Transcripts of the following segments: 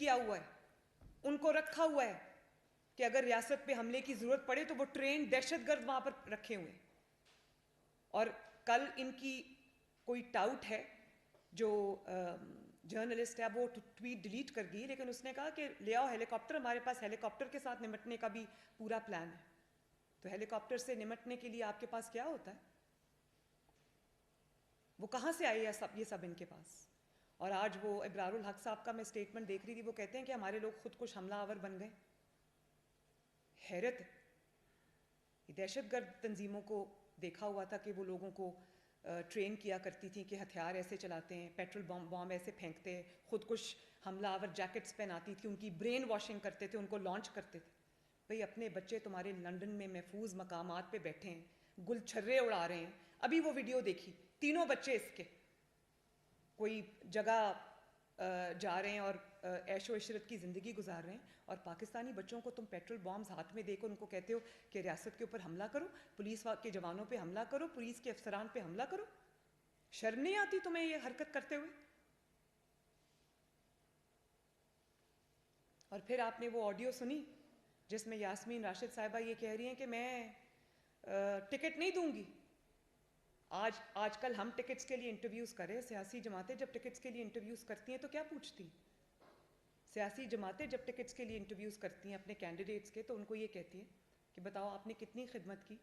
किया हुआ है, उनको रखा हुआ है कि अगर रियासत पे हमले की ज़रूरत पड़े तो वो ट्रेन दहशतगर्द वहाँ पर रखे हुए हैं। और कल इनकी कोई टाउट है जो जर्नलिस्ट है, वो ट्वीट डिलीट कर गई, लेकिन उसने कहा कि ले आओ हेलीकॉप्टर, हमारे पास हेलीकॉप्टर के साथ निपटने का भी पूरा प्लान है। तो हेलीकॉप्टर से निपटने के लिए आपके पास क्या होता है? वो कहाँ से आए ये सब इनके पास? और आज वो इब्रारुल हक साहब का मैं स्टेटमेंट देख रही थी, वो कहते हैं कि हमारे लोग खुद कुछ हमलावर बन गए। हैरत है। दहशतगर्द तंजीमों को देखा हुआ था कि वो लोगों को ट्रेन किया करती थी कि हथियार ऐसे चलाते हैं, पेट्रोल बॉम्ब ऐसे फेंकते हैं, खुद कुछ हमलावर जैकेट्स पहनाती थी, उनकी ब्रेन वॉशिंग करते थे, उनको लॉन्च करते थे। भाई अपने बच्चे तुम्हारे लंदन में महफूज मकामात पे बैठे हैं, गुलछर्रे उड़ा रहे हैं। अभी वो वीडियो देखी, तीनों बच्चे इसके कोई जगह जा रहे हैं और ऐशो इशरत की ज़िंदगी गुजार रहे हैं, और पाकिस्तानी बच्चों को तुम पेट्रोल बॉम्ब्स हाथ में देकर उनको कहते हो कि रियासत के ऊपर हमला करो, पुलिस के जवानों पे हमला करो, पुलिस के अफसरान पे हमला करो। शर्म नहीं आती तुम्हें ये हरकत करते हुए? और फिर आपने वो ऑडियो सुनी जिसमें यास्मीन राशिद साहिबा ये कह रही हैं कि मैं टिकट नहीं दूंगी। आजकल हम टिकट्स के लिए इंटरव्यूज़ करें, सियासी जमातें जब टिकट्स के लिए इंटरव्यूज़ करती हैं तो क्या पूछती हैं? सियासी जमातें जब टिकट्स के लिए इंटरव्यूज़ करती हैं अपने कैंडिडेट्स के, तो उनको ये कहती हैं कि बताओ आपने कितनी खिदमत की,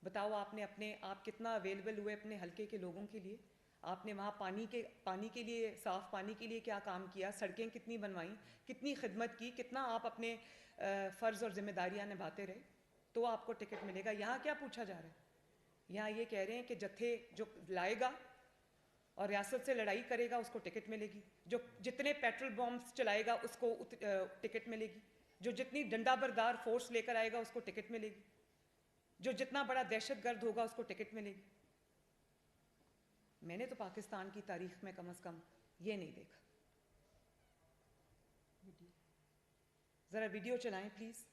बताओ आप कितना अवेलेबल हुए अपने हलके के लोगों के लिए, आपने वहाँ पानी के लिए, साफ़ पानी के लिए क्या काम किया, सड़कें कितनी बनवाई, कितनी खिदमत की, कितना आप अपने फ़र्ज़ और ज़िम्मेदारियाँ निभाते रहे, तो आपको टिकट मिलेगा। यहाँ क्या पूछा जा रहा है? यहाँ ये कह रहे हैं कि जत्थे जो लाएगा और रियासत से लड़ाई करेगा उसको टिकट मिलेगी, जो जितने पेट्रोल बॉम्ब्स चलाएगा उसको टिकट मिलेगी, जो जितनी डंडा बरदार फोर्स लेकर आएगा उसको टिकट मिलेगी, जो जितना बड़ा दहशतगर्द होगा उसको टिकट मिलेगी। मैंने तो पाकिस्तान की तारीख में कम से कम ये नहीं देखा। ज़रा वीडियो चलाएं प्लीज़।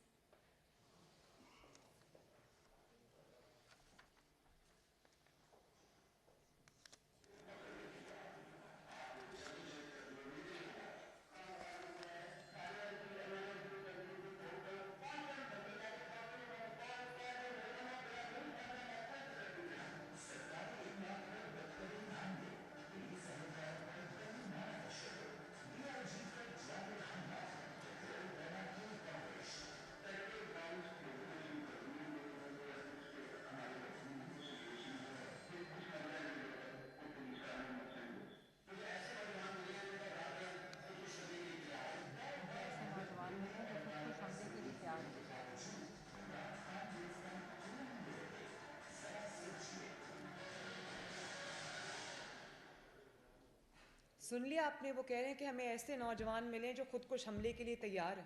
सुन लिया आपने? वो कह रहे हैं कि हमें ऐसे नौजवान मिले जो खुद कुछ हमले के लिए तैयार है।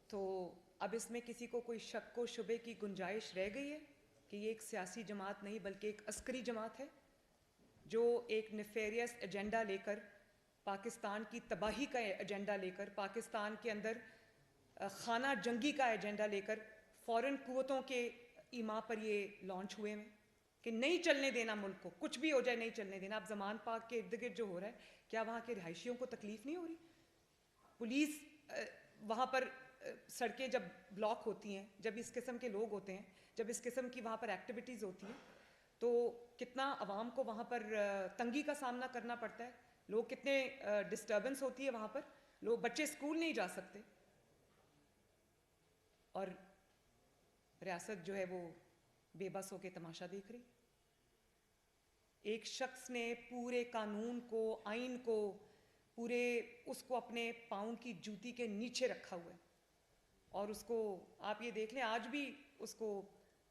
तो अब इसमें किसी को कोई शक व शुबे की गुंजाइश रह गई है कि ये एक सियासी जमात नहीं बल्कि एक अस्करी जमात है जो एक नेफेरियस एजेंडा लेकर, पाकिस्तान की तबाही का एजेंडा लेकर, पाकिस्तान के अंदर खाना जंगी का एजेंडा लेकर फ़ॉरेन कुव्वतों के ईमा पर ये लॉन्च हुए हैं कि नहीं चलने देना मुल्क को, कुछ भी हो जाए नहीं चलने देना। अब जमान पाक के इर्द गिर्द जो हो रहा है, क्या वहाँ के रिहायशियों को तकलीफ नहीं हो रही? पुलिस वहाँ पर सड़कें जब ब्लॉक होती हैं, जब इस किस्म के लोग होते हैं, जब इस किस्म की वहाँ पर एक्टिविटीज़ होती हैं, तो कितना आवाम को वहाँ पर तंगी का सामना करना पड़ता है, लोग कितने डिस्टर्बेंस होती है वहाँ पर, लोग बच्चे स्कूल नहीं जा सकते, और रियासत जो है वो बेबस होकर तमाशा देख रही। एक शख्स ने पूरे कानून को, आइन को, पूरे उसको अपने पाँव की जूती के नीचे रखा हुआ है, और उसको आप ये देख लें आज भी उसको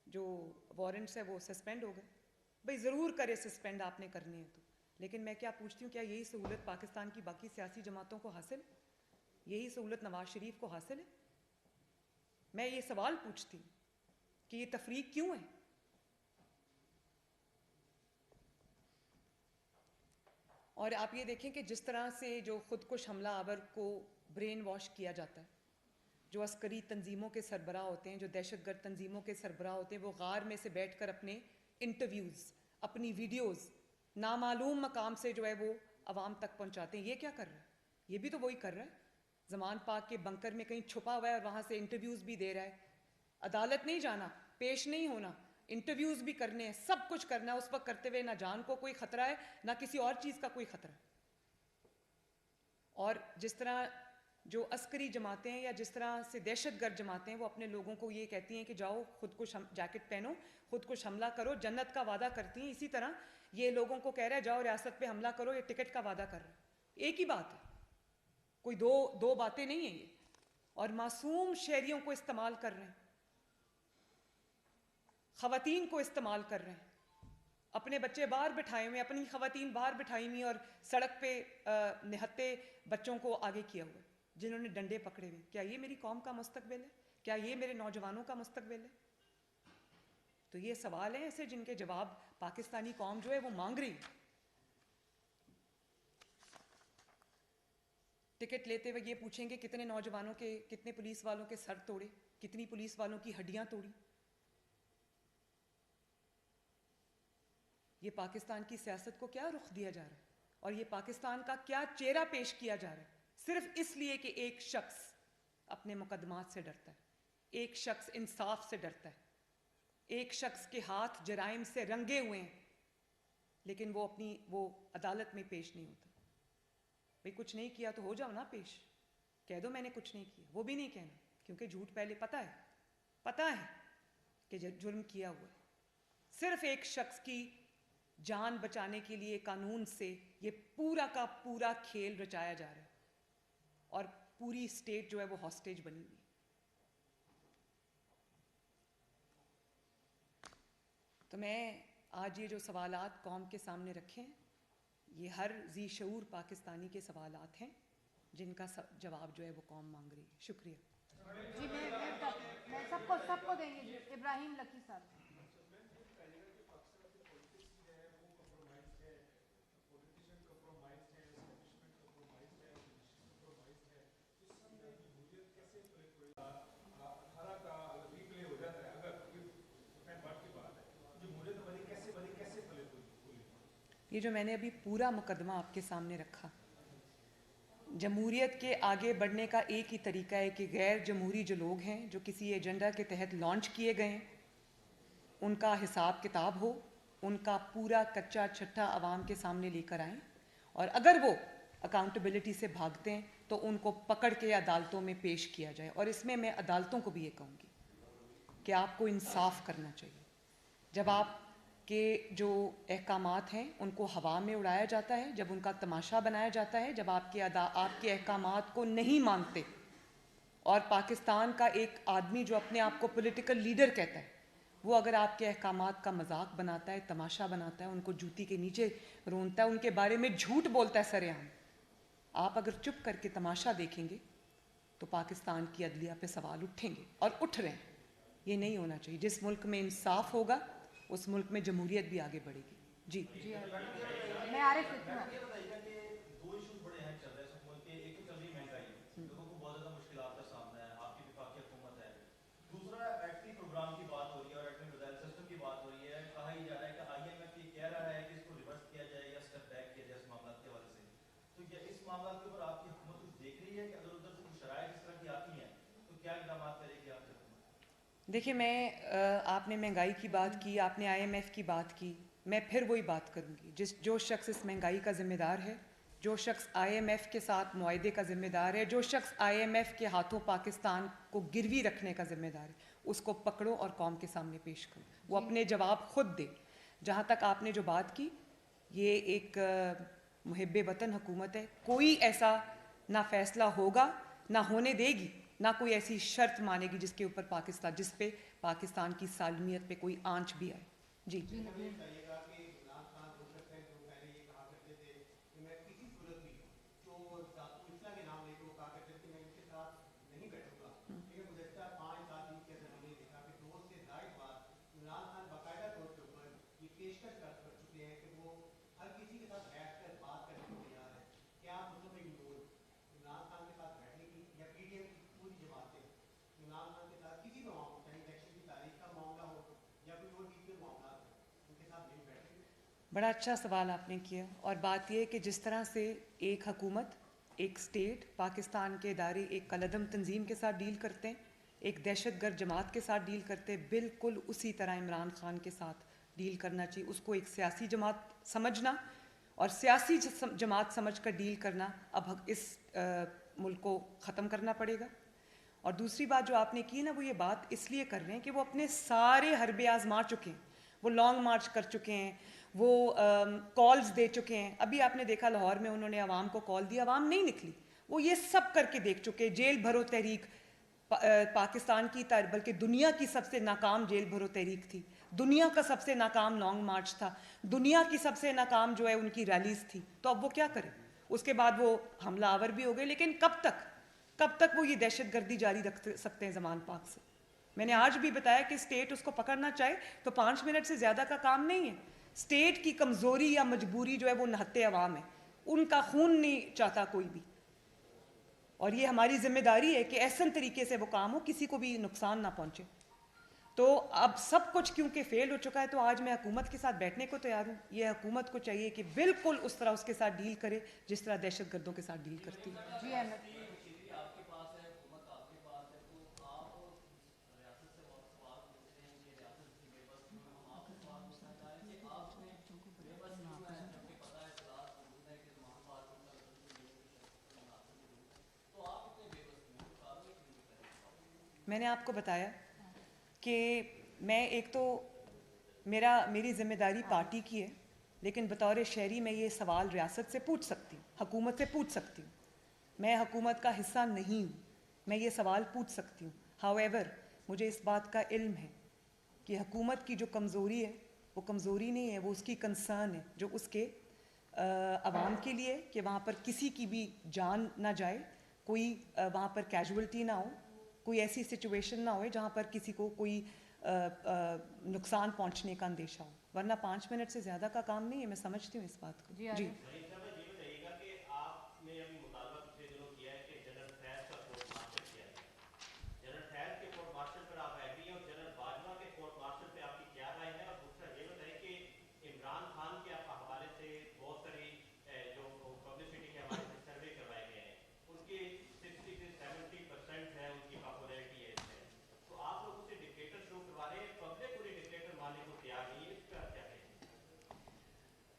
जो वारंट्स है वो सस्पेंड हो गए। भाई ज़रूर करे सस्पेंड, आपने करने हैं तो, लेकिन मैं क्या पूछती हूँ, क्या यही सहूलत पाकिस्तान की बाकी सियासी जमातों को हासिल है? यही सहूलत नवाज शरीफ को हासिल है? मैं ये सवाल पूछती हूँ कि ये तफरीक क्यों है? और आप ये देखें कि जिस तरह से जो खुदकुश हमला आवर को ब्रेन वॉश किया जाता है, जो अस्करी तंजीमों के सरबराह होते हैं, जो दहशतगर्द तंजीमों के सरबराह होते हैं, वो गार में से बैठकर अपने इंटरव्यूज़, अपनी वीडियोज़ नामालूम मकाम से जो है वो अवाम तक पहुंचाते हैं। ये क्या कर रहा है? ये भी तो वही कर रहा है। जमान पाक के बंकर में कहीं छुपा हुआ है और वहाँ से इंटरव्यूज़ भी दे रहा है। अदालत नहीं जाना, पेश नहीं होना, इंटरव्यूज़ भी करने हैं, सब कुछ करना है। उस वक्त करते हुए ना जान को कोई ख़तरा है, ना किसी और चीज़ का कोई ख़तरा है। और जिस तरह जो अस्करी जमातें हैं या जिस तरह से दहशतगर्द जमातें हैं, वो अपने लोगों को ये कहती हैं कि जाओ खुद को जैकेट पहनो, खुद को हमला करो, जन्नत का वादा करती हैं। इसी तरह ये लोगों को कह रहा है जाओ रियासत पे हमला करो, ये टिकट का वादा कर रहा है। एक ही बात है, कोई दो बातें नहीं है ये। और मासूम शहरियों को इस्तेमाल कर रहे हैं, खवातीन को इस्तेमाल कर रहे हैं। अपने बच्चे बाहर बिठाए हुए, अपनी खवातीन बाहर बिठाई हुई और सड़क पे निहत्ते बच्चों को आगे किया हुआ, जिन्होंने डंडे पकड़े हुए। क्या ये मेरी कौम का मुस्तकबिल है? क्या ये मेरे नौजवानों का मुस्तकबिल है? तो ये सवाल हैं ऐसे जिनके जवाब पाकिस्तानी कौम जो है वो मांग रही है। टिकट लेते हुए ये पूछेंगे कितने नौजवानों के, कितने पुलिस वालों के सर तोड़े, कितनी पुलिस वालों की हड्डियां तोड़ी। ये पाकिस्तान की सियासत को क्या रुख दिया जा रहा है और ये पाकिस्तान का क्या चेहरा पेश किया जा रहा है, सिर्फ इसलिए कि एक शख्स अपने मुकदमात से डरता है, एक शख्स इंसाफ से डरता है, एक शख्स के हाथ जराइम से रंगे हुए हैं, लेकिन वो अदालत में पेश नहीं होता। भाई कुछ नहीं किया तो हो जाओ ना पेश, कह दो मैंने कुछ नहीं किया। वो भी नहीं कहना, क्योंकि झूठ पहले पता है कि जुर्म किया हुआ है। सिर्फ एक शख्स की जान बचाने के लिए कानून से ये पूरा का पूरा खेल रचाया जा रहा है और पूरी स्टेट जो है वो हॉस्टेज बनी हुई है। तो मैं आज ये जो सवालात कौम के सामने रखे हैं, ये हर जी शऊर पाकिस्तानी के सवालात हैं जिनका जवाब जो है वो कौम मांग रही है। शुक्रिया जी। मैं सबको देंगे जी। इब्राहिम लकी साहब। ये जो मैंने अभी पूरा मुकदमा आपके सामने रखा, जमहूरियत के आगे बढ़ने का एक ही तरीका है कि गैर जमहूरी जो लोग हैं, जो किसी एजेंडा के तहत लॉन्च किए गए हैं, उनका हिसाब किताब हो, उनका पूरा कच्चा छट्टा आवाम के सामने लेकर आएं, और अगर वो अकाउंटेबिलिटी से भागते हैं तो उनको पकड़ के अदालतों में पेश किया जाए। और इसमें मैं अदालतों को भी ये कहूँगी कि आपको इंसाफ करना चाहिए। जब आप के जो अहकामात हैं उनको हवा में उड़ाया जाता है, जब उनका तमाशा बनाया जाता है, जब आपके अहकामात को नहीं मानते, और पाकिस्तान का एक आदमी जो अपने आप को पॉलिटिकल लीडर कहता है, वो अगर आपके अहकामात का मजाक बनाता है, तमाशा बनाता है, उनको जूती के नीचे रोनता है, उनके बारे में झूठ बोलता है सरेआम, आप अगर चुप करके तमाशा देखेंगे तो पाकिस्तान की अदलिया पे सवाल उठेंगे और उठ रहे हैं। ये नहीं होना चाहिए। जिस मुल्क में इंसाफ होगा उस मुल्क में जमहूरियत भी आगे बढ़ेगी। जी मैं आरिफ देखिए, मैं आपने महंगाई की बात की, आपने IMF की बात की, मैं फिर वही बात करूंगी। जो शख्स इस महंगाई का ज़िम्मेदार है, जो शख्स IMF के साथ मुआहदे का ज़िम्मेदार है, जो शख्स IMF के हाथों पाकिस्तान को गिरवी रखने का ज़िम्मेदार है, उसको पकड़ो और कौम के सामने पेश करो, वो अपने जवाब खुद दे। जहाँ तक आपने जो बात की, ये एक मुहिब्बे वतन हुकूमत है, कोई ऐसा ना फैसला होगा, ना होने देगी, ना कोई ऐसी शर्त मानेगी जिसके ऊपर जिस पे पाकिस्तान की सालमियत पे कोई आंच भी आए। जी बड़ा अच्छा सवाल आपने किया। और बात यह है कि जिस तरह से एक हुकूमत, एक स्टेट, पाकिस्तान के इदारे एक कलदम तंजीम के साथ डील करते हैं, एक दहशतगर्द जमात के साथ डील करते हैं, बिल्कुल उसी तरह इमरान खान के साथ डील करना चाहिए। उसको एक सियासी जमात समझना और सियासी जमात समझ कर डील करना अब इस मुल्क को ख़त्म करना पड़ेगा। और दूसरी बात जो आपने की ना, वो ये बात इसलिए कर रहे हैं कि वो अपने सारे हरबे आजमा चुके हैं, वो लॉन्ग मार्च कर चुके हैं, वो कॉल्स दे चुके हैं। अभी आपने देखा लाहौर में उन्होंने आवाम को कॉल दिया, आवाम नहीं निकली। वो ये सब करके देख चुके, जेल भरो तहरीक पाकिस्तान की बल्कि दुनिया की सबसे नाकाम जेल भरो तहरीक थी, दुनिया का सबसे नाकाम लॉन्ग मार्च था, दुनिया की सबसे नाकाम जो है उनकी रैलीज थी। तो अब वो क्या करें? उसके बाद वो हमलावर भी हो गए, लेकिन कब तक वो ये दहशतगर्दी जारी रख सकते हैं ज़मान पाक से? मैंने आज भी बताया कि स्टेट उसको पकड़ना चाहे तो 5 मिनट से ज़्यादा का काम नहीं है। स्टेट की कमज़ोरी या मजबूरी जो है वो नहत्ते अवाम है, उनका खून नहीं चाहता कोई भी। और ये हमारी जिम्मेदारी है कि ऐसा तरीके से वो काम हो किसी को भी नुकसान ना पहुंचे। तो अब सब कुछ क्योंकि फेल हो चुका है, तो आज मैं हुकूमत के साथ बैठने को तैयार हूँ। ये हुकूमत को चाहिए कि बिल्कुल उस तरह उसके साथ डील करे जिस तरह दहशतगर्दों के साथ डील करती है। जी अहमद। मैंने आपको बताया कि मैं एक तो मेरी जिम्मेदारी पार्टी की है, लेकिन बतौर शहरी मैं ये सवाल रियासत से पूछ सकती हूँ, हुकूमत से पूछ सकती हूँ। मैं हुकूमत का हिस्सा नहीं हूँ, मैं ये सवाल पूछ सकती हूँ। हाउएवर मुझे इस बात का इल्म है कि हुकूमत की जो कमज़ोरी है वो कमज़ोरी नहीं है, वो उसकी कंसर्न है जो उसके अवाम के लिए, कि वहाँ पर किसी की भी जान ना जाए, कोई वहाँ पर कैजुअल्टी ना हो, कोई ऐसी सिचुएशन ना हो जहाँ पर किसी को कोई नुकसान पहुँचने का अंदेशा हो। वरना 5 मिनट से ज़्यादा का काम नहीं है, मैं समझती हूँ इस बात को। जी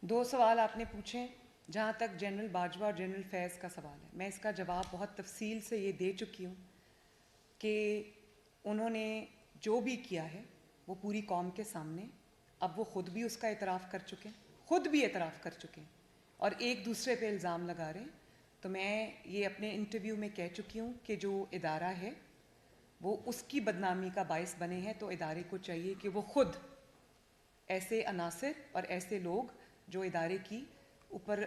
दो सवाल आपने पूछे। जहाँ तक जनरल बाजवा और जनरल फैज़ का सवाल है, मैं इसका जवाब बहुत तफसील से ये दे चुकी हूँ कि उन्होंने जो भी किया है वो पूरी कौम के सामने, अब वो ख़ुद भी उसका एतराफ़ कर चुके हैं, ख़ुद भी एतराफ़ कर चुके हैं और एक दूसरे पे इल्ज़ाम लगा रहे हैं। तो मैं ये अपने इंटरव्यू में कह चुकी हूँ कि जो इदारा है वो उसकी बदनामी का बायस बने हैं, तो इदारे को चाहिए कि वो ख़ुद ऐसे अनासर और ऐसे लोग जो इदारे की ऊपर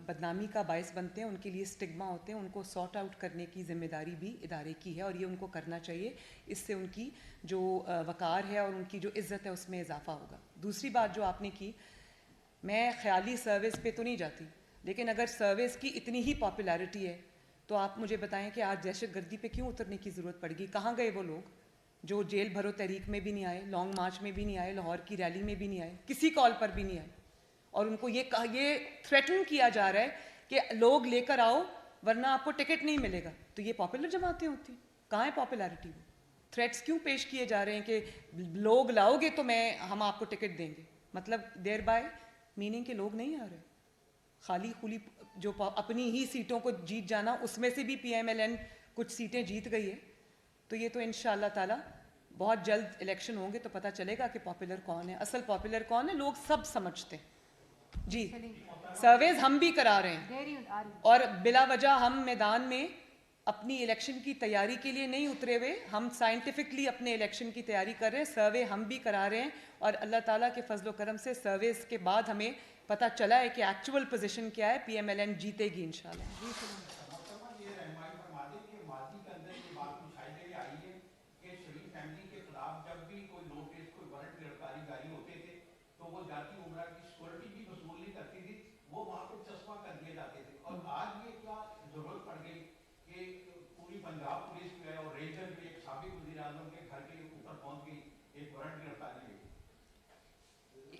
बदनामी का बायस बनते हैं, उनके लिए स्टिग्मा होते हैं, उनको सॉर्ट आउट करने की ज़िम्मेदारी भी इदारे की है और ये उनको करना चाहिए। इससे उनकी जो वक़ार है और उनकी जो इज़्ज़त है उसमें इजाफ़ा होगा। दूसरी बात जो आपने की, मैं ख़याली सर्विस पे तो नहीं जाती, लेकिन अगर सर्विस की इतनी ही पॉपुलैरिटी है तो आप मुझे बताएं कि आज दहशतगर्दी पे क्यों उतरने की ज़रूरत पड़ेगी? कहाँ गए वो लोग जो जेल भरो तहरीक में भी नहीं आए, लॉन्ग मार्च में भी नहीं आए, लाहौर की रैली में भी नहीं आए, किसी कॉल पर भी नहीं आए? और उनको ये थ्रेटन किया जा रहा है कि लोग लेकर आओ वरना आपको टिकट नहीं मिलेगा। तो ये पॉपुलर जमातें होती हैं? कहाँ है पॉपुलैरिटी? वो थ्रेट्स क्यों पेश किए जा रहे हैं कि लोग लाओगे तो हम आपको टिकट देंगे? मतलब देयर बाय मीनिंग के लोग नहीं आ रहे, खाली खुली जो अपनी ही सीटों को जीत जाना, उसमें से भी PMLN कुछ सीटें जीत गई है। तो ये तो इंशाअल्लाह ताला बहुत जल्द इलेक्शन होंगे तो पता चलेगा कि पॉपुलर कौन है, असल पॉपुलर कौन है, लोग सब समझते हैं। जी, सर्वेज हम भी करा रहे हैं और बिला वजह हम मैदान में अपनी इलेक्शन की तैयारी के लिए नहीं उतरे हुए, हम साइंटिफिकली अपने इलेक्शन की तैयारी कर रहे हैं। सर्वे हम भी करा रहे हैं और अल्लाह ताला के फजलो करम से सर्वेस के बाद हमें पता चला है कि एक्चुअल पोजीशन क्या है। PMLN जीतेगी इंशाल्लाह।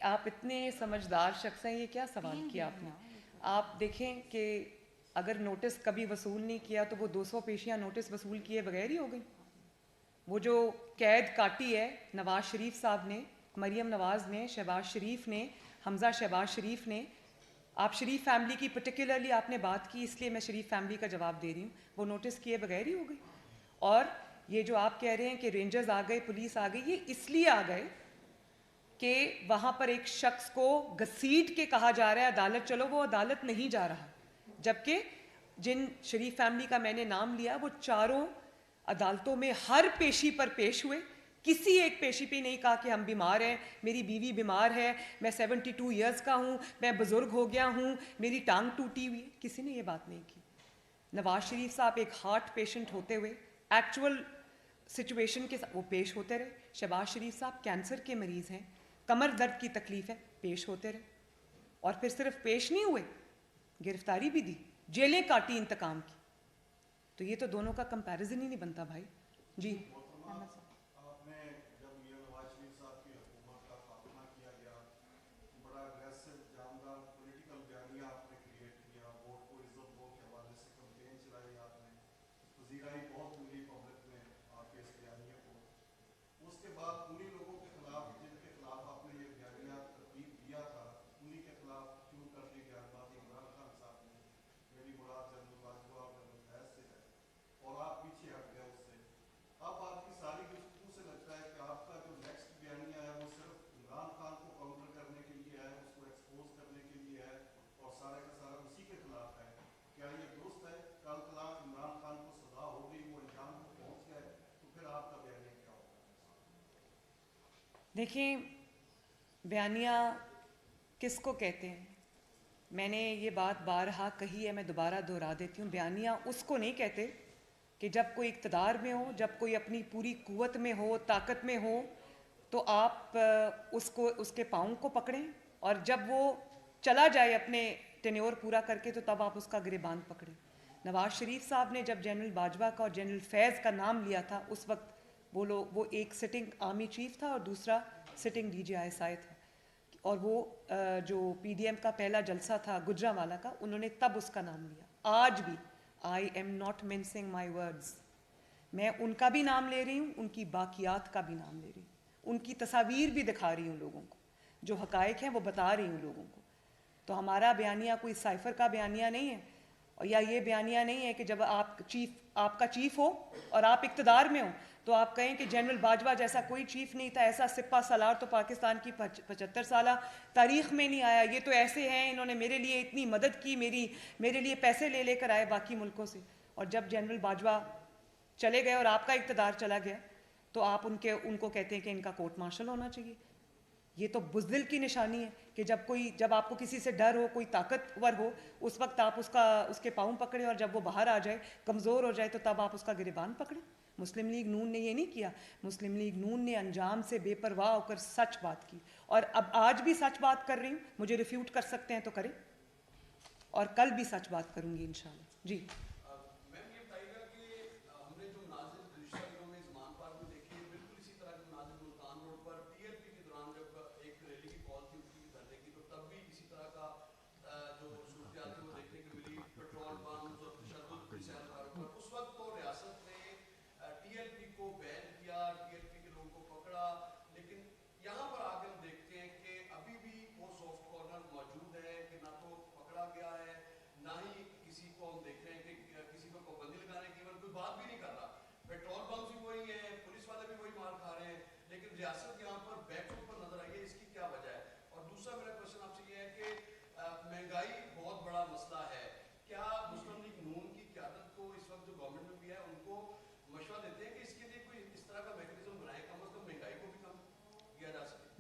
आप इतने समझदार शख्स हैं, ये क्या सवाल किया आपने? आप देखें कि अगर नोटिस कभी वसूल नहीं किया तो वो 200 पेशियाँ नोटिस वसूल किए बगैर ही हो गई। वो जो कैद काटी है नवाज शरीफ साहब ने, मरीम नवाज़ ने, शहबाज शरीफ ने, हमज़ा शहबाज शरीफ ने, आप शरीफ फैमिली की पर्टिकुलरली आपने बात की, इसलिए मैं शरीफ फैमिली का जवाब दे रही हूँ, वो नोटिस किए बगैर ही हो गई। और ये जो आप कह रहे हैं कि रेंजर्स आ गए, पुलिस आ गई, ये इसलिए आ गए कि वहाँ पर एक शख्स को घसीट के कहा जा रहा है अदालत चलो, वो अदालत नहीं जा रहा। जबकि जिन शरीफ फैमिली का मैंने नाम लिया वो चारों अदालतों में हर पेशी पर पेश हुए, किसी एक पेशी पे नहीं कहा कि हम बीमार हैं, मेरी बीवी बीमार है, मैं 72 ईयर्स का हूँ, मैं बुज़ुर्ग हो गया हूँ, मेरी टांग टूटी हुई है, किसी ने ये बात नहीं की। नवाज शरीफ साहब एक हार्ट पेशेंट होते हुए एक्चुअल सिचुएशन के साथ वो पेश होते रहे। शहबाज शरीफ साहब कैंसर के मरीज़ हैं, कमर दर्द की तकलीफ है, पेश होते रहे। और फिर सिर्फ पेश नहीं हुए, गिरफ्तारी भी दी, जेलें काटी इंतकाम की। तो ये तो दोनों का कंपैरिजन ही नहीं बनता भाई जी। आपने जब ये नवाज शरीफ साहब की हुकूमत का खात्मा किया गया, बड़ा अग्रेसिव जानदार पॉलिटिकल बयानिया आपने क्रिएट किया, वोट को इज्जत दो के हवाले से कैंपेन चलाई आपने, वज़ीराई बहुत मिली पब्लिक में आपके इस बयानिए को। उसके बाद उन्हीं लोगों के खिलाफ जिनके खिलाफ आपने ये बयानिया तरतीब दिया था, उन्हीं के खिलाफ क्यों कर दी बयानबाजी इमरान खान साहब ने? मेरी मुराद जनरल बाजवा और जनरल फैज से है और आप पीछे हट गए उससे। अब आपकी सारी गुफ्तगू से लगता है कि आपका जो नेक्स्ट बयानिया है वो सिर्फ इमरान खान को काउंटर करने के लिए है, उसको एक्सपोज करने के लिए है और सारे का सारा उसी के खिलाफ है। क्या ये दुरुस्त है? कल तलाक इमरान खान को सजा हो गई, वो अंजाम को पहुंच गए, तो फिर आपका बयानिया क्या होगा? देखिए, बयानिया किसको कहते हैं? मैंने ये बात बारहा कही है, मैं दोबारा दोहरा देती हूँ। बयानिया उसको नहीं कहते कि जब कोई इक़्तिदार में हो, जब कोई अपनी पूरी कुव्वत में हो, ताकत में हो, तो आप उसको उसके पाँव को पकड़ें, और जब वो चला जाए अपने टेन्योर पूरा करके तो तब आप उसका गिरेबान पकड़ें। नवाज शरीफ साहब ने जब जनरल बाजवा का और जनरल फैज़ का नाम लिया था, उस वक्त वो एक सिटिंग आर्मी चीफ था और दूसरा सिटिंग DGI था, और वो जो PDM का पहला जलसा था गुजरांवाला का, उन्होंने तब उसका नाम लिया। आज भी I am not mincing my words, मैं उनका भी नाम ले रही हूँ, उनकी बाकियात का भी नाम ले रही हूँ, उनकी तस्वीर भी दिखा रही हूँ लोगों को, जो हकायक हैं वो बता रही हूँ लोगों को। तो हमारा बयानिया कोई साइफर का बयानिया नहीं है, और या ये बयानिया नहीं है कि जब आपका चीफ हो और आप इक़्तिदार में हो तो आप कहें कि जनरल बाजवा जैसा कोई चीफ नहीं था, ऐसा सिपा सलार तो पाकिस्तान की 75 साल तारीख में नहीं आया, ये तो ऐसे हैं, इन्होंने मेरे लिए इतनी मदद की, मेरे लिए पैसे ले लेकर आए बाकी मुल्कों से। और जब जनरल बाजवा चले गए और आपका इक़्तिदार चला गया तो आप उनको कहते हैं कि इनका कोर्ट मार्शल होना चाहिए। ये तो बुज़दिल की निशानी है कि जब आपको किसी से डर हो, कोई ताकतवर हो, उस वक्त आप उसके पाँव पकड़े, और जब वो बाहर आ जाए, कमज़ोर हो जाए, तो तब आप उसका गिरेबान पकड़े। मुस्लिम लीग नून ने ये नहीं किया। मुस्लिम लीग नून ने अंजाम से बेपरवाह होकर सच बात की, और अब आज भी सच बात कर रही हूँ। मुझे रिफ्यूट कर सकते हैं तो करें, और कल भी सच बात करूँगी इंशाल्लाह जी।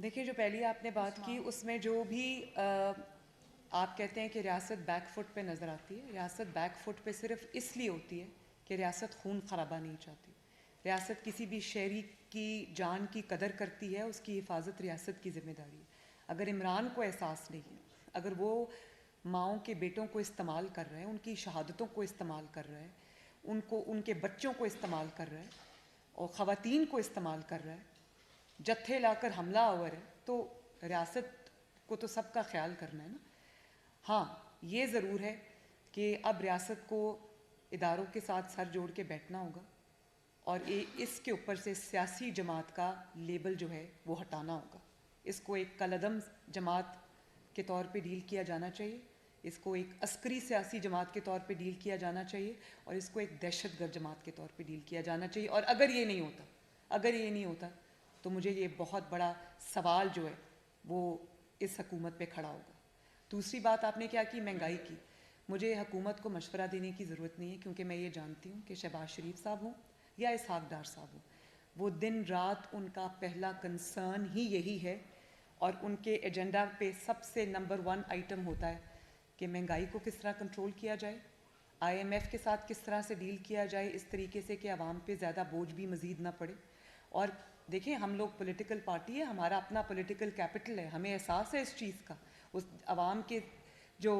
देखिए, जो पहली आपने बात की उसमें जो भी आप कहते हैं कि रियासत बैकफुट पे नज़र आती है, रियासत बैकफुट पे सिर्फ इसलिए होती है कि रियासत खून खराबा नहीं चाहती। रियासत किसी भी शहरी की जान की कदर करती है, उसकी हिफाजत रियासत की ज़िम्मेदारी है। अगर इमरान को एहसास नहीं है, अगर वो माओं के बेटों को इस्तेमाल कर रहे हैं, उनकी शहादतों को इस्तेमाल कर रहे हैं, उनके बच्चों को इस्तेमाल कर रहे हैं और ख़वातीन को इस्तेमाल कर रहा है, जत्थे लाकर हमला आवर है, तो रियासत को तो सबका ख्याल करना है ना। हाँ, ये ज़रूर है कि अब रियासत को इदारों के साथ सर जोड़ के बैठना होगा और इसके ऊपर से सियासी जमात का लेबल जो है वो हटाना होगा। इसको एक कलअदम जमात के तौर पे डील किया जाना चाहिए, इसको एक अस्करी सियासी जमात के तौर पे डील किया जाना चाहिए और इसको एक दहशतगर्द जमात के तौर पे डील किया जाना चाहिए। और अगर ये नहीं होता तो मुझे ये बहुत बड़ा सवाल जो है वो इस हकूमत पे खड़ा होगा। दूसरी बात आपने क्या की, महंगाई की। मुझे हुकूमत को मशवरा देने की ज़रूरत नहीं है, क्योंकि मैं ये जानती हूँ कि शहबाज शरीफ साहब हों या इसहाक डार साहब हों, वो दिन रात उनका पहला कंसर्न ही यही है और उनके एजेंडा पे सबसे नंबर 1 आइटम होता है कि महंगाई को किस तरह कंट्रोल किया जाए, IMF के साथ किस तरह से डील किया जाए इस तरीके से कि आवाम पे ज़्यादा बोझ भी मज़ीद ना पड़े। और देखिए, हम लोग पॉलिटिकल पार्टी है, हमारा अपना पॉलिटिकल कैपिटल है, हमें एहसास है इस चीज़ का। उस आवाम के जो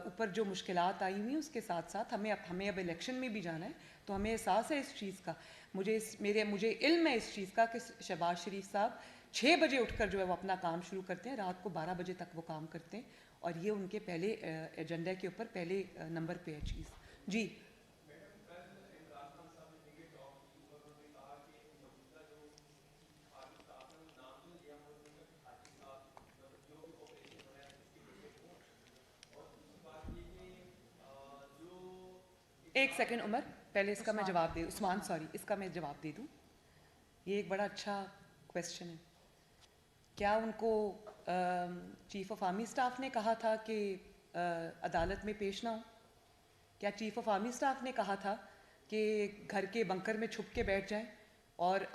ऊपर जो मुश्किलात आई हुई उसके साथ साथ हमें अब इलेक्शन में भी जाना है, तो हमें एहसास है इस चीज़ का। मुझे इल्म है इस चीज़ का कि शहबाज शरीफ साहब 6 बजे उठकर जो है वो अपना काम शुरू करते हैं, रात को 12 बजे तक वो काम करते हैं और ये उनके पहले एजेंडा के ऊपर पहले नंबर पे है चीज़। जी, एक सेकंड उमर, पहले इसका मैं जवाब दे उस्मान सॉरी इसका मैं जवाब दे दूँ। ये एक बड़ा अच्छा क्वेश्चन है। क्या उनको चीफ ऑफ आर्मी स्टाफ ने कहा था कि अदालत में पेश ना हो? क्या चीफ ऑफ आर्मी स्टाफ ने कहा था कि घर के बंकर में छुप के बैठ जाएं और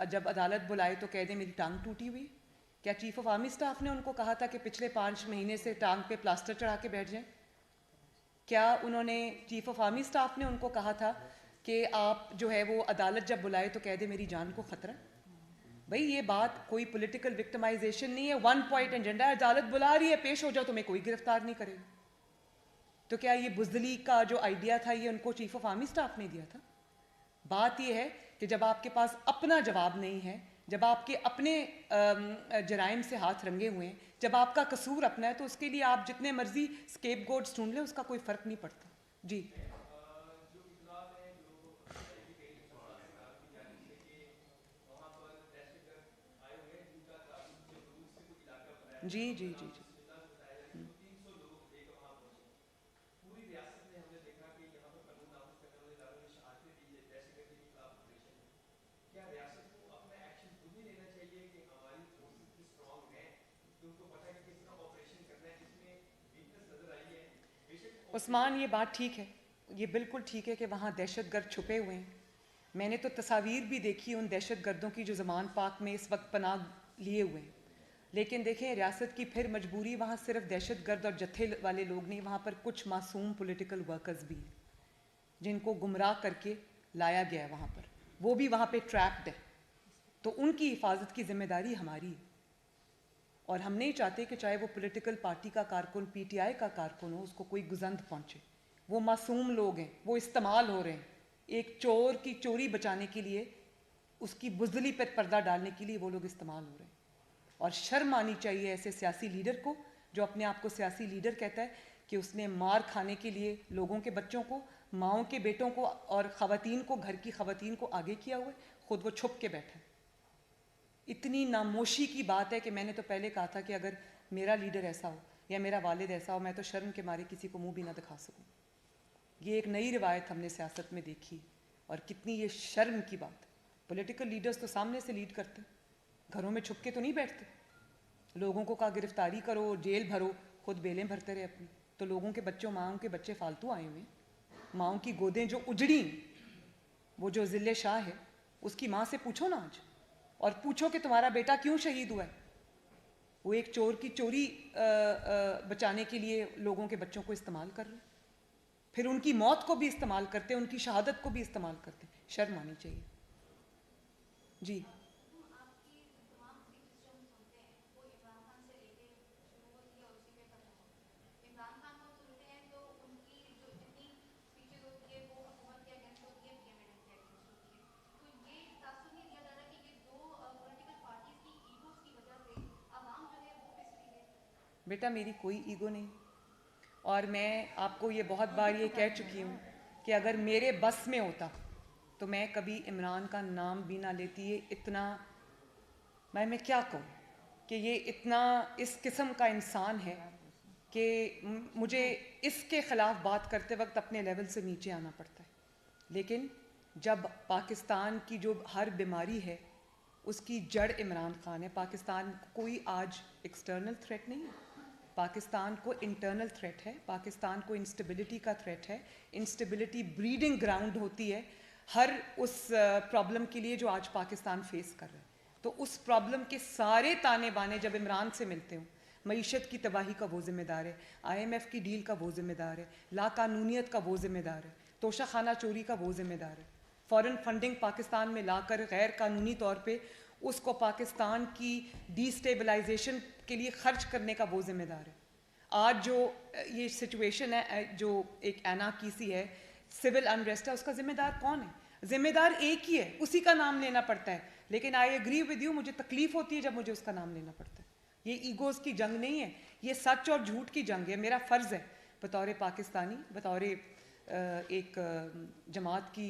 जब अदालत बुलाए तो कह दें मेरी टांग टूटी हुई? क्या चीफ ऑफ आर्मी स्टाफ ने उनको कहा था कि पिछले 5 महीने से टांग पे प्लास्टर चढ़ा के बैठ जाएं? क्या उन्होंने चीफ ऑफ आर्मी स्टाफ ने उनको कहा था कि आप जो है वो अदालत जब बुलाए तो कह दे मेरी जान को खतरा है? भाई, ये बात कोई पॉलिटिकल विक्टिमाइजेशन नहीं है, 1 पॉइंट एजेंडा है। अदालत बुला रही है, पेश हो जाओ, तुम्हें कोई गिरफ्तार नहीं करेगा। तो क्या ये बुजदली का जो आइडिया था ये उनको चीफ ऑफ आर्मी स्टाफ ने दिया था? बात ये है कि जब आपके पास अपना जवाब नहीं है, जब आपके अपने जराइम से हाथ रंगे हुए हैं, जब आपका कसूर अपना है, तो उसके लिए आप जितने मर्जी स्केपगोट्स ढूंढ लें, उसका कोई फर्क नहीं पड़ता। जी, जी, जी, जी, जी। उस्मान, ये बात ठीक है, ये बिल्कुल ठीक है कि वहाँ दहशतगर्द छुपे हुए हैं। मैंने तो तस्वीर भी देखी उन दहशतगर्दों की जो ज़मान पाक में इस वक्त पनाह लिए हुए हैं। लेकिन देखें, रियासत की फिर मजबूरी, वहाँ सिर्फ दहशतगर्द और जत्थे वाले लोग नहीं, वहाँ पर कुछ मासूम पॉलिटिकल वर्कर्स भी हैं जिनको गुमराह करके लाया गया है वहाँ पर, वो भी वहाँ पे ट्रैप्ड है। तो उनकी हिफाजत की जिम्मेदारी हमारी है और हम नहीं चाहते कि चाहे वो पॉलिटिकल पार्टी का कारकुन, PTI का कारकुन हो, उसको कोई गुजंद पहुँचे। वो मासूम लोग हैं, वो इस्तेमाल हो रहे हैं। एक चोर की चोरी बचाने के लिए, उसकी बुजदली पर पर्दा डालने के लिए वो लोग इस्तेमाल हो रहे हैं। और शर्म आनी चाहिए ऐसे सियासी लीडर को जो अपने आप को सियासी लीडर कहता है कि उसने मार खाने के लिए लोगों के बच्चों को, माओं के बेटों को और ख़वातीन को, घर की ख़वातीन को आगे किया हुआ है, खुद वो छुप के बैठा है। इतनी नामोशी की बात है कि मैंने तो पहले कहा था कि अगर मेरा लीडर ऐसा हो या मेरा वालिद ऐसा हो, मैं तो शर्म के मारे किसी को मुंह भी ना दिखा सकूं। ये एक नई रिवायत हमने सियासत में देखी और कितनी ये शर्म की बात है। पॉलिटिकल लीडर्स तो सामने से लीड करते, घरों में छुप के तो नहीं बैठते। लोगों को कहा गिरफ्तारी करो, जेल भरो, खुद बेलें भरते रहे अपनी। तो लोगों के बच्चों, माओं के बच्चे फालतू आए हुए, माओं की गोदें जो उजड़ी, वो जो जिले शाह है उसकी माँ से पूछो ना आज, और पूछो कि तुम्हारा बेटा क्यों शहीद हुआ है। वो एक चोर की चोरी बचाने के लिए लोगों के बच्चों को इस्तेमाल कर रहे, फिर उनकी मौत को भी इस्तेमाल करते, उनकी शहादत को भी इस्तेमाल करते। शर्म आनी चाहिए। जी, बेटा मेरी कोई ईगो नहीं, और मैं आपको ये बहुत बार ये कह चुकी हूँ कि अगर मेरे बस में होता तो मैं कभी इमरान का नाम भी ना लेती। ये इतना, मैं क्या कहूँ कि ये इतना इस किस्म का इंसान है कि मुझे इसके ख़िलाफ़ बात करते वक्त अपने लेवल से नीचे आना पड़ता है। लेकिन जब पाकिस्तान की जो हर बीमारी है उसकी जड़ इमरान खान है। पाकिस्तान कोई आज एक्सटर्नल थ्रेट नहीं है, पाकिस्तान को इंटरनल थ्रेट है, पाकिस्तान को इंस्टेबिलिटी का थ्रेट है। इंस्टेबिलिटी ब्रीडिंग ग्राउंड होती है हर उस प्रॉब्लम के लिए जो आज पाकिस्तान फेस कर रहा है। तो उस प्रॉब्लम के सारे ताने बाने जब इमरान से मिलते हों, मईशत की तबाही का वो ज़िम्मेदार है, IMF की डील का वो ज़िम्मेदार है, लाकानूनियत का वो ज़िम्मेदार है, तोशा खाना चोरी का वो ज़िम्मेदार है, फ़ॉरेन फंडिंग पाकिस्तान में लाकर गैर कानूनी तौर पे उसको पाकिस्तान की डिस्टेबलाइजेशन के लिए खर्च करने का वो ज़िम्मेदार है। आज जो ये सिचुएशन है, जो एक एनार्की है, सिविल अनरेस्ट है, उसका ज़िम्मेदार कौन है? ज़िम्मेदार एक ही है, उसी का नाम लेना पड़ता है। लेकिन आई एग्री विद यू, मुझे तकलीफ़ होती है जब मुझे उसका नाम लेना पड़ता है। ये ईगोज़ की जंग नहीं है, ये सच और झूठ की जंग है। मेरा फ़र्ज़ है बतौर पाकिस्तानी, बतौर एक जमात की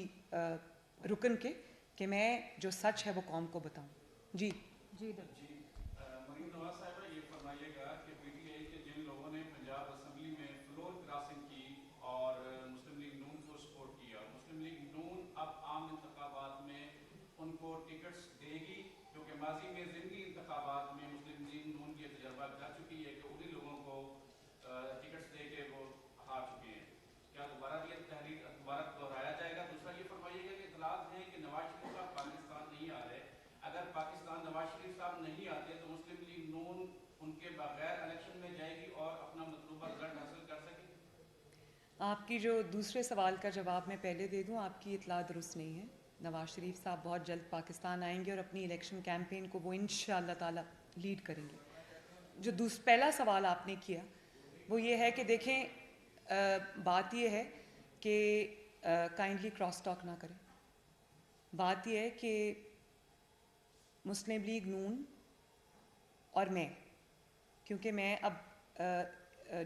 रुकन के, कि मैं जो सच है वो कौम को बताऊं। जी जी मरीम नवाज साहिबा, ये फरमाइएगा कि PTI के जिन लोगों ने पंजाब असेंबली में फ्लोर क्रॉसिंग की और मुस्लिम लीग नून को सपोर्ट किया, मुस्लिम लीग नून अब आम इंतखाबात में उनको टिकट्स देगी? क्योंकि माजी में ज़िमनी इंतखाबात में मुस्लिम लीग नून ये तजर्बा कर चुकी है कि उन्हीं लोगों को टिकट्स दे के वो हार चुके हैं। क्या दोबारा ये तहरीक दोबारा दोहराया जाएगा? दूसरा ये फरमाइएगा कि इतलात है कि नवाज शरीफ साहब पाकिस्तान नहीं आ रहे। अगर पाकिस्तान नवाज शरीफ साहब नहीं आते तो मुस्लिम लीग नून उनके बगैर इलेक्शन में जाएगी और अपना मतलूबा रिजल्ट हासिल कर सकेगी। आपकी जो दूसरे सवाल का जवाब मैं पहले दे दूं, आपकी इतला दुरुस्त नहीं है। नवाज शरीफ साहब बहुत जल्द पाकिस्तान आएंगे और अपनी इलेक्शन कैंपेन को वो इंशाअल्लाह ताला लीड करेंगे। जो पहला सवाल आपने किया वो ये है कि देखें, बात ये है कि काइंडली क्रॉस टॉक ना करें। बात ये है कि मुस्लिम लीग नून और मैं, क्योंकि मैं अब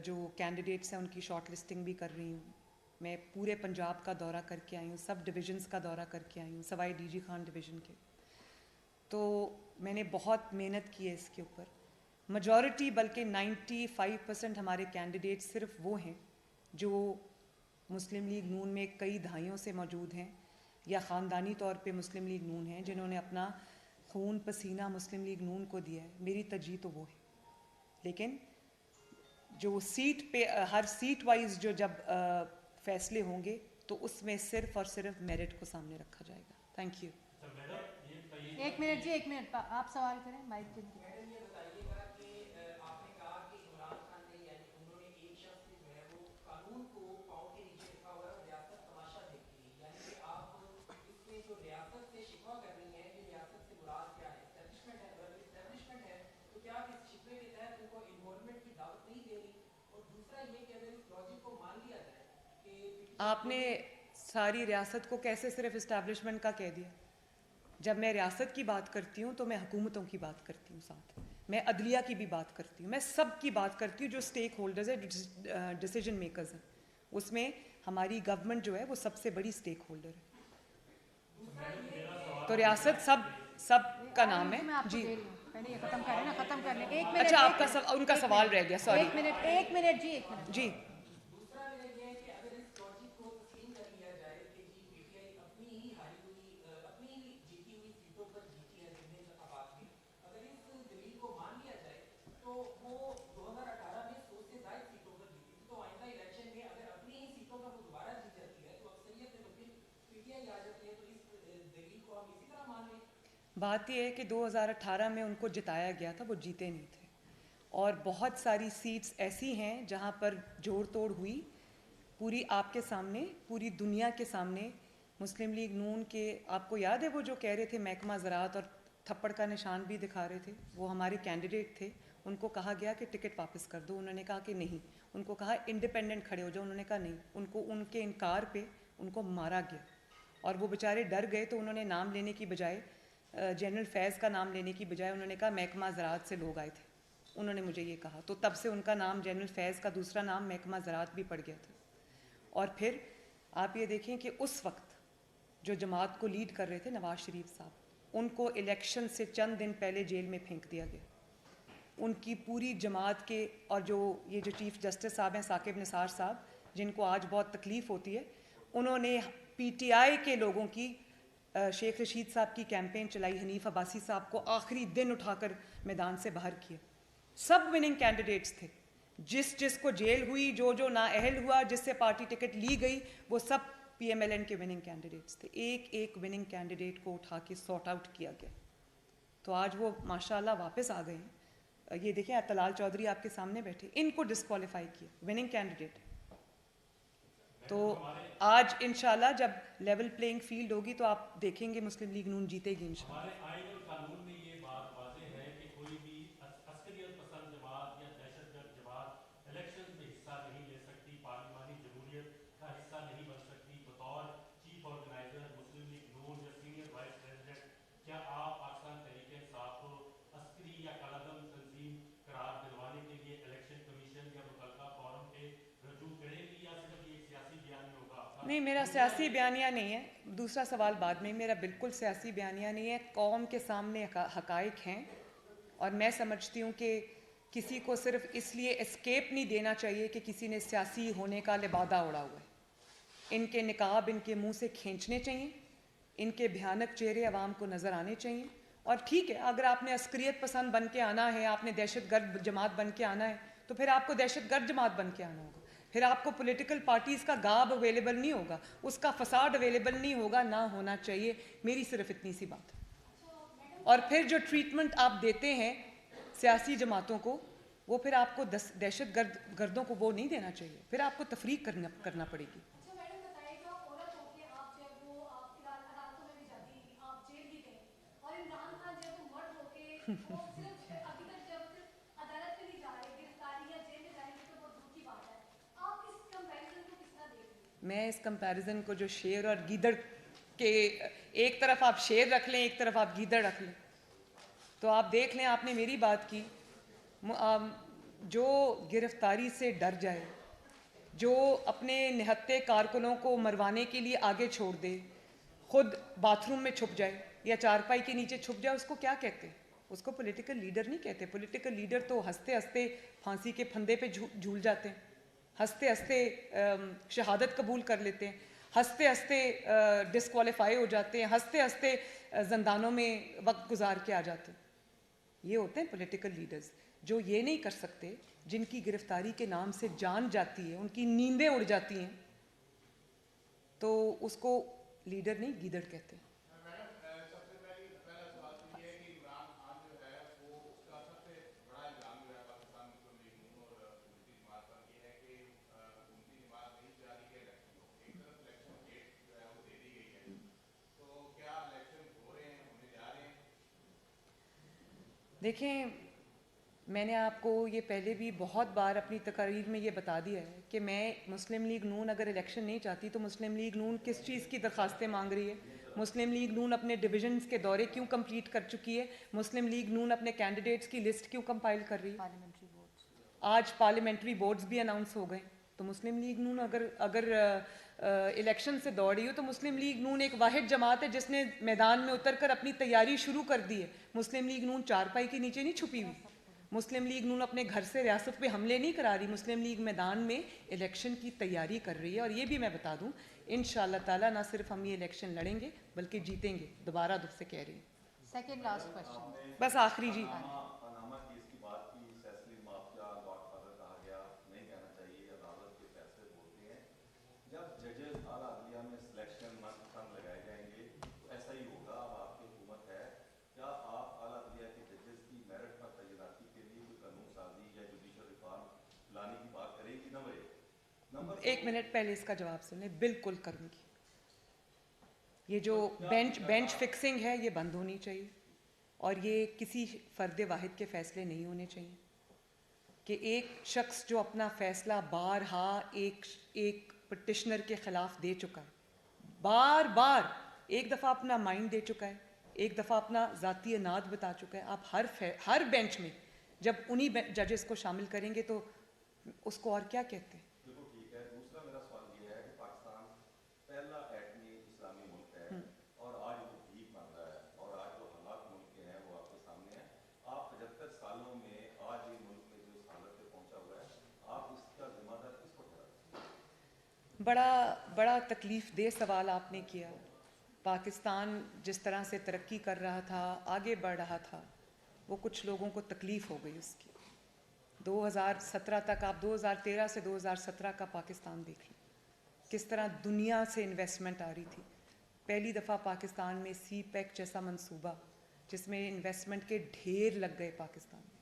जो कैंडिडेट्स हैं उनकी शॉर्ट लिस्टिंग भी कर रही हूँ, मैं पूरे पंजाब का दौरा करके आई हूँ, सब डिविजन्स का दौरा करके आई हूँ, सवाई DG खान डिवीज़न के। तो मैंने बहुत मेहनत की है इसके ऊपर। मेजॉरिटी बल्कि 95% हमारे कैंडिडेट सिर्फ वो हैं जो मुस्लिम लीग नून में कई दहाइयों से मौजूद हैं या ख़ानदानी तौर पे मुस्लिम लीग नून हैं, जिन्होंने अपना खून पसीना मुस्लिम लीग नून को दिया है। मेरी तरजीह तो वो है। लेकिन जो सीट पे हर सीट वाइज जो जब फैसले होंगे तो उसमें सिर्फ और सिर्फ मेरिट को सामने रखा जाएगा। Thank you. एक मिनट जी, एक मिनट आप सवाल करें माइक के। मैडम ये बताइएगा कि आपने कहा कि इमरान खान ने यानी उन्होंने एक शख्स जो है वो कानून को पाँव के नीचे रखा हुआ है और रियासत तमाशा देखती है, यानी कि आप इसमें जो रियासत से शिकवा कर रही हैं, ये रियासत से मुराद क्या है? एस्टेब्लिशमेंट है? अगर एस्टेब्लिशमेंट है तो क्या आप इस शिकवे के तहत उनको इन्वॉल्वमेंट की दावत नहीं दे रही? और दूसरा ये कि अगर इस लॉजिक को मान लिया जाए कि आपने सारी रियासत को कैसे सिर्फ इस्टेब्लिशमेंट का कह दिया? जब मैं रियासत की बात करती हूँ तो मैं हुकूमतों की बात करती हूँ, साथ मैं अदलिया की भी बात करती हूँ, मैं सब की बात करती हूँ जो स्टेक होल्डर्स है, डिसीजन मेकर्स हैं। उसमें हमारी गवर्नमेंट जो है वो सबसे बड़ी स्टेक होल्डर है। तो रियासत सब का नाम है। मैं आपको जी दे रही हूँ, पहले ये खत्म कर लेना, खत्म कर लें। एक मिनट। अच्छा, आपका उनका सवाल रह गया, सॉरी। एक मिनट जी, एक मिनट जी दूसरा मेरा ये है कि अगर इस लॉजिक को तस्लीम कर लिया जाए कि जी PTI अपनी ही हारी हुई अपनी ही जीती हुई सीटों पर जीती है ज़िमनी इंतखाबात में, अगर इस दलील को मान लिया जाए तो वो 2018 में 100 से ज़ायद सीटों पर जीती थी, तो आइंदा इलेक्शन में अगर अपनी ही सीटों पर वो दोबारा जीत जाती है तो अक्सरियत में तो फिर PTI आ जाती है। तो इस दलील को हम इसी तरह मान लें? बात यह है कि 2018 में उनको जिताया गया था, वो जीते नहीं थे। और बहुत सारी सीट्स ऐसी हैं जहां पर जोड़ तोड़ हुई, पूरी आपके सामने, पूरी दुनिया के सामने। मुस्लिम लीग नून के, आपको याद है वो जो कह रहे थे महकमा ज़राअत और थप्पड़ का निशान भी दिखा रहे थे, वो हमारे कैंडिडेट थे। उनको कहा गया कि टिकट वापस कर दो, उन्होंने कहा कि नहीं। उनको कहा इंडिपेंडेंट खड़े हो जाओ, उन्होंने कहा नहीं। उनको उनके इनकार पे उनको मारा गया और वो बेचारे डर गए। तो उन्होंने नाम लेने की बजाय, जनरल फैज़ का नाम लेने की बजाय उन्होंने कहा महकमा ज़राअत से लोग आए थे। उन्होंने मुझे ये कहा, तो तब से उनका नाम जनरल फैज़ का दूसरा नाम महकमा ज़राअत भी पड़ गया था। और फिर आप ये देखें कि उस वक्त जो जमात को लीड कर रहे थे नवाज शरीफ साहब, उनको इलेक्शन से चंद दिन पहले जेल में फेंक दिया गया। उनकी पूरी जमात के, और जो ये जो चीफ़ जस्टिस साहब हैं साकिब निसार साहब, जिनको आज बहुत तकलीफ़ होती है, उन्होंने PTI के लोगों की शेख रशीद साहब की कैंपेन चलाई, हनीफ अब्बासी साहब को आखिरी दिन उठाकर मैदान से बाहर किया। सब विनिंग कैंडिडेट्स थे, जिसको जेल हुई, जो नाअहल हुआ, जिससे पार्टी टिकट ली गई, वो सब PMLN के विनिंग कैंडिडेट्स थे। एक एक विनिंग कैंडिडेट को उठा के सॉर्ट आउट किया गया। तो आज वो माशाल्लाह वापस आ गए हैं। ये देखें, तलाल चौधरी आपके सामने बैठे, इनको डिस्क्वालीफाई किया, विनिंग कैंडिडेट। तो आज इंशाल्लाह जब लेवल प्लेइंग फील्ड होगी तो आप देखेंगे मुस्लिम लीग नून जीतेगी इंशाल्लाह। हमारे आईन और कानून में ये बात वाज़ेह है कि कोई भी अस्करियत पसंद जमात या दहशतगर्द जमात इलेक्शन में हिस्सा नहीं ले सकती, पार्लिमानी जमहूरियत का हिस्सा नहीं बन सकती। बतौर चीफ ऑर्गेनाइजर मुस्लिम लीग नून या सीनियर वाइस प्रेसिडेंट, क्या आप पाकिस्तान तहरीक इंसाफ को अस्करी या कालादम तंजीम करार दिलवाने के लिए इलेक्शन कमीशन या मुतल्लिका फोरम पे रजू करेंगी, या सिर्फ ये सियासी बयान होगा? नहीं, मेरा सियासी बयानिया नहीं है। दूसरा सवाल बाद में, मेरा बिल्कुल सियासी बयानिया नहीं है। कौम के सामने हकाइक हैं, और मैं समझती हूँ कि किसी को सिर्फ इसलिए एस्केप नहीं देना चाहिए कि किसी ने सियासी होने का लिबादा उड़ा हुआ है। इनके निकाब इनके मुंह से खींचने चाहिए, इनके भयानक चेहरे अवाम को नज़र आने चाहिए। और ठीक है, अगर आपने अस्करियत पसंद बन के आना है, आपने दहशतगर्द जमात बन के आना है, तो फिर आपको दहशतगर्द जमात बन के आना होगा। फिर आपको पॉलिटिकल पार्टीज़ का गाब अवेलेबल नहीं होगा, उसका फसाड अवेलेबल नहीं होगा, ना होना चाहिए। मेरी सिर्फ इतनी सी बात है। और फिर जो ट्रीटमेंट आप देते हैं सियासी जमातों को, वो फिर आपको दहशतगर्दों को वो नहीं देना चाहिए, फिर आपको तफरीक करना पड़ेगी। अच्छा मैडम बताइएगा, औरत होके आप जब वो आप अदालतों में भी जाती, आप जेल भी गए, और इमरान खान जब वो मर्द होके वो सिर्फ अभी तक जब सिर्फ अदालत में नहीं जा रहे, गिरफ्तारी या जेल में जाएंगे तो बहुत दूर की बात है। आप इस कंपैरिजन को किस तरह देख रहे हैं? मैं इस कंपैरिजन को, जो शेर और गीदड़ के, एक तरफ आप शेर रख लें, एक तरफ आप गीदड़ रख लें, तो आप देख लें, आपने मेरी बात की, जो गिरफ्तारी से डर जाए, जो अपने निहत्ते कारकुनों को मरवाने के लिए आगे छोड़ दे, खुद बाथरूम में छुप जाए या चारपाई के नीचे छुप जाए, उसको क्या कहते हैं? उसको पॉलिटिकल लीडर नहीं कहते। पॉलिटिकल लीडर तो हंसते हंसते फांसी के फंदे पे झूल जाते हैं, हंसते हंसते शहादत कबूल कर लेते हैं, हंसते हंसते डिस्क्वालीफाई हो जाते हैं, हंसते हंसते जंदानों में वक्त गुजार के आ जाते हैं। ये होते हैं पॉलिटिकल लीडर्स, जो ये नहीं कर सकते, जिनकी गिरफ्तारी के नाम से जान जाती है, उनकी नींदें उड़ जाती हैं, तो उसको लीडर नहीं गीदड़ कहते हैं। देखें, मैंने आपको ये पहले भी बहुत बार अपनी तकरीर में ये बता दिया है कि मैं मुस्लिम लीग नून अगर इलेक्शन नहीं चाहती तो मुस्लिम लीग नून किस चीज़ की दरखास्तें मांग रही है, मुस्लिम लीग नून अपने डिविजन्स के दौरे क्यों कंप्लीट कर चुकी है, मुस्लिम लीग नून अपने कैंडिडेट्स की लिस्ट क्यों कंपाइल कर रही है। पार्लियामेंट्री बोर्ड्स, आज पार्लियामेंट्री बोर्ड्स भी अनाउंस हो गए। तो मुस्लिम लीग नून अगर इलेक्शन से दौड़ रही हो, तो मुस्लिम लीग नून एक वाहिद जमात है जिसने मैदान में उतर कर अपनी तैयारी शुरू कर दी है। मुस्लिम लीग नून चारपाई के नीचे नहीं छुपी हुई। मुस्लिम लीग नून अपने घर से रियासत पे हमले नहीं करा रही। मुस्लिम लीग मैदान में इलेक्शन की तैयारी कर रही है। और ये भी मैं बता दूं, इंशाअल्लाह ताला ना सिर्फ हम ये इलेक्शन लड़ेंगे बल्कि जीतेंगे। दोबारा दुख से कह रही हूँ। सेकंड लास्ट क्वेश्चन, बस आखिरी जी, पनामा केस की बात की, सेसिली माफिया गॉडफादर कहा गया, नहीं कहना चाहिए, अदालत के फैसले बोलते हैं। जब जजेस आला अदलिया में सिलेक्शन मंद लगाए जाएंगे तो ऐसा ही होगा। अब आपकी हुकूमत है, क्या आप आला अदलिया के जजेस की मेरिट पर तैनाती के लिए कोई कानून साजी या जुडिशल रिफॉर्म लाने की बात करेगी? नंबर एक मिनट पहले इसका जवाब सुने। बिल्कुल करूँगी। ये जो बेंच फिक्सिंग है ये बंद होनी चाहिए, और ये किसी फ़र्द वाहिद के फ़ैसले नहीं होने चाहिए कि एक शख्स जो अपना फ़ैसला बारहा एक पटिशनर के ख़िलाफ़ दे चुका है, बार बार एक दफ़ा अपना माइंड दे चुका है, एक दफ़ा अपना ज़ाती अनाद बता चुका है, आप हर बेंच में जब उन्हीं जजेस को शामिल करेंगे तो उसको और क्या कहते हैं। बिल्कुल ठीक है। दूसरा मेरा सवाल ये है कि पाकिस्तान पहला एटमी इस्लामी मुल्क है और आज वो भीख बन रहा है और आज जो हालात मुल्क के हैं वो आपके सामने है। आप 75 सालों में आज ये मुल्क में जो इस हालत पे पहुंचा हुआ है, आप इसका जिम्मेदार किसको ठहराते हैं? बड़ा तकलीफ दे सवाल आपने किया। पाकिस्तान जिस तरह से तरक्की कर रहा था, आगे बढ़ रहा था, वो कुछ लोगों को तकलीफ हो गई उसकी। 2017 तक, आप 2013 से 2017 का पाकिस्तान देख लें, किस तरह दुनिया से इन्वेस्टमेंट आ रही थी। पहली दफ़ा पाकिस्तान में CPEC जैसा मंसूबा जिसमें इन्वेस्टमेंट के ढेर लग गए पाकिस्तान में,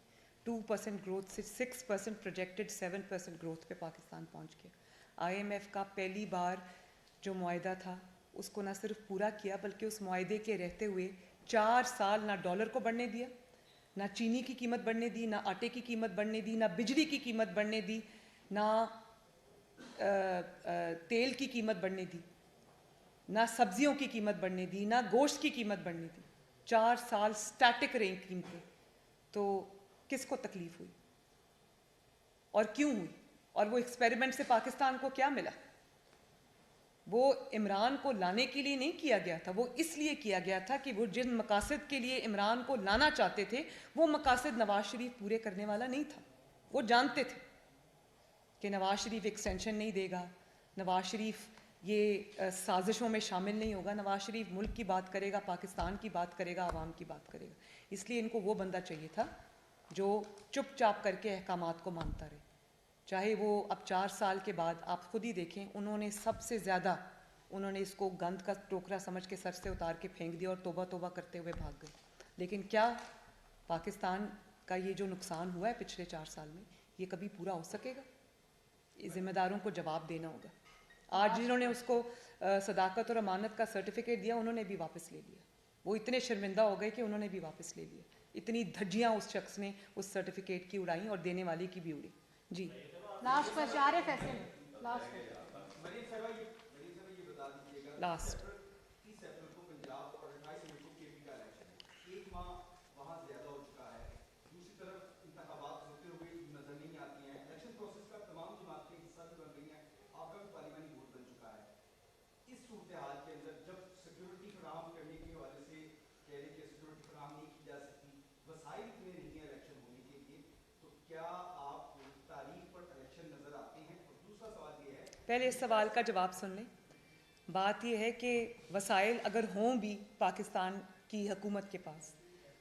2% ग्रोथ से 6% प्रोजेक्टेड 7% ग्रोथ पे पाकिस्तान पहुंच गया। IMF का पहली बार जो मुआहदा था उसको ना सिर्फ पूरा किया बल्कि उस मुआहदे के रहते हुए 4 साल ना डॉलर को बढ़ने दिया, ना चीनी की कीमत बढ़ने दी, ना आटे की कीमत बढ़ने दी, ना बिजली की कीमत बढ़ने दी, ना तेल की कीमत बढ़ने दी, ना सब्जियों की कीमत बढ़ने दी, ना गोश्त की कीमत बढ़ने दी। 4 साल स्टैटिक रही कीमतें। तो किसको तकलीफ हुई और क्यों हुई? और वो एक्सपेरिमेंट से पाकिस्तान को क्या मिला? वो इमरान को लाने के लिए नहीं किया गया था, वो इसलिए किया गया था कि वो जिन मकासद के लिए इमरान को लाना चाहते थे वो मकासद नवाज शरीफ पूरे करने वाला नहीं था। वो जानते थे कि नवाज शरीफ एक्सटेंशन नहीं देगा, नवाज शरीफ ये साजिशों में शामिल नहीं होगा, नवाज शरीफ मुल्क की बात करेगा, पाकिस्तान की बात करेगा, आवाम की बात करेगा। इसलिए इनको वो बंदा चाहिए था जो चुपचाप करके अहकामात को मानता रहे। चाहे वो अब 4 साल के बाद आप खुद ही देखें, उन्होंने सबसे ज़्यादा उन्होंने इसको गंद का टोकरा समझ के सर से उतार के फेंक दिया और तौबा तौबा करते हुए भाग गए। लेकिन क्या पाकिस्तान का ये जो नुकसान हुआ है पिछले 4 साल में, ये कभी पूरा हो सकेगा? ज़िम्मेदारों को जवाब देना होगा। आज जिन्होंने उसको सदाकत और अमानत का सर्टिफिकेट दिया उन्होंने भी वापस ले लिया। वो इतने शर्मिंदा हो गए कि उन्होंने भी वापस ले लिया। इतनी धज्जियाँ उस शख्स ने उस सर्टिफिकेट की उड़ाई और देने वाले की भी उड़ी। जी लास्ट पर चार फैसले लास्ट लास्ट 30 अप्रैल को पंजाब और 28 मई को केपी का इलेक्शन है। एक माह वहाँ ज्यादा हो चुका है। दूसरी तरफ इंतखाबात होते हुए नजर नहीं आती हैं। इलेक्शन प्रोसेस का तमाम जमातें हिस्सा भी बन रही हैं। आपका भी पार्लियामानी बोर्ड बन चुका है। इस सूरत हाल के अंदर जब सिक्योरिटी फराहम करने के हवाले से कह रहे कि सिक्योरिटी फराहम नहीं की जा सकती, वसाइल इतने नहीं है इलेक्शन होने के लिए, तो क्या आप तारीख पर इलेक्शन नजर आते हैं? और दूसरा सवाल ये है, पहले इस सवाल का जवाब सुन लें। बात यह है कि वसाइल अगर हों भी पाकिस्तान की हुकूमत के पास,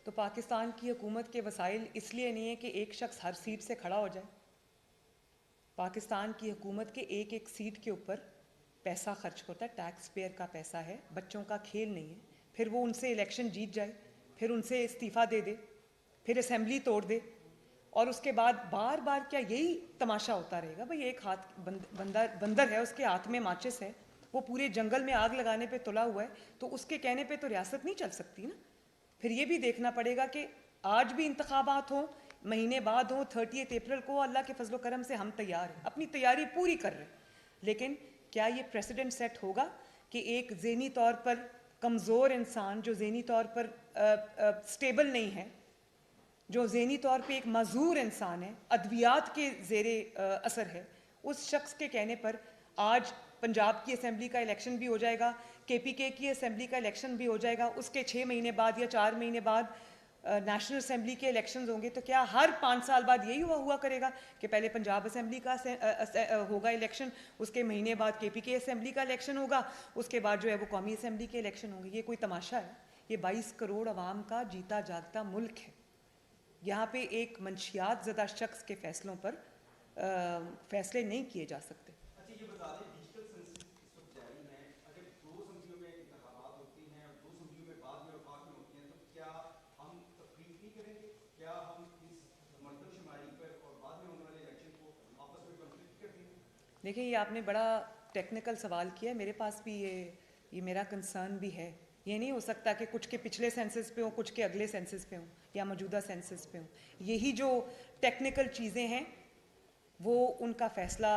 तो पाकिस्तान की हुकूमत के वसाइल इसलिए नहीं है कि एक शख्स हर सीट से खड़ा हो जाए। पाकिस्तान की हुकूमत के एक एक सीट के ऊपर पैसा खर्च होता है, टैक्स पेयर का पैसा है, बच्चों का खेल नहीं है। फिर वो उनसे इलेक्शन जीत जाए, फिर उनसे इस्तीफ़ा दे दे, फिर असेंबली तोड़ दे, और उसके बाद बार बार क्या यही तमाशा होता रहेगा? भाई एक हाथ बंदर है, उसके हाथ में माचिस है, वो पूरे जंगल में आग लगाने पे तुला हुआ है, तो उसके कहने पे तो रियासत नहीं चल सकती ना। फिर ये भी देखना पड़ेगा कि आज भी इंतखाबात हों, महीने बाद हों, 30 अप्रैल को, अल्लाह के फजलो करम से हम तैयार हैं, अपनी तैयारी पूरी कर रहे हैं। लेकिन क्या ये प्रेसिडेंट सेट होगा कि एक ज़हनी तौर पर कमज़ोर इंसान, जो ज़हनी तौर पर स्टेबल नहीं है, जो ज़हनी तौर पे एक माजूर इंसान है, अद्वियात के ज़ेरे असर है, उस शख्स के कहने पर आज पंजाब की असेंबली का इलेक्शन भी हो जाएगा, KPK की असेंबली का इलेक्शन भी हो जाएगा, उसके 6 महीने बाद या 4 महीने बाद नेशनल असेंबली के इलेक्शंस होंगे। तो क्या हर 5 साल बाद यही हुआ करेगा कि पहले पंजाब असेंबली का होगा इलेक्शन, उसके महीने बाद KPK असेंबली का इलेक्शन होगा, उसके बाद जो है वो कौमी असेंबली के इलेक्शन होंगे? ये कोई तमाशा है? ये 22 करोड़ आवाम का जीता जागता मुल्क है। यहाँ पे एक मंशियात ज़दा शख्स के फैसलों पर फैसले नहीं किए जा सकते। अच्छा ये बता दें, डिजिटल सेंसस इस वक्त जारी है। अगर 2 असम्बलियों में इंतखाबात होती हैं और 2 असम्बलियों में बाद में वफाक में होती हैं, तो क्या हम तफरीक नहीं करेंगे? क्या हम इस मर्दमशुमारी पर और बाद में होने वाले इलेक्शन को आपस में कॉन्फ्लिक्ट कर देंगे? देखिए, ये आपने बड़ा टेक्निकल सवाल किया है। मेरे पास भी ये मेरा कंसर्न भी है। ये नहीं हो सकता कि कुछ के पिछले सेंसस पे हो, कुछ के अगले सेंसस पे हो या मौजूदा सेंसस पे हो। यही जो टेक्निकल चीज़ें हैं वो उनका फ़ैसला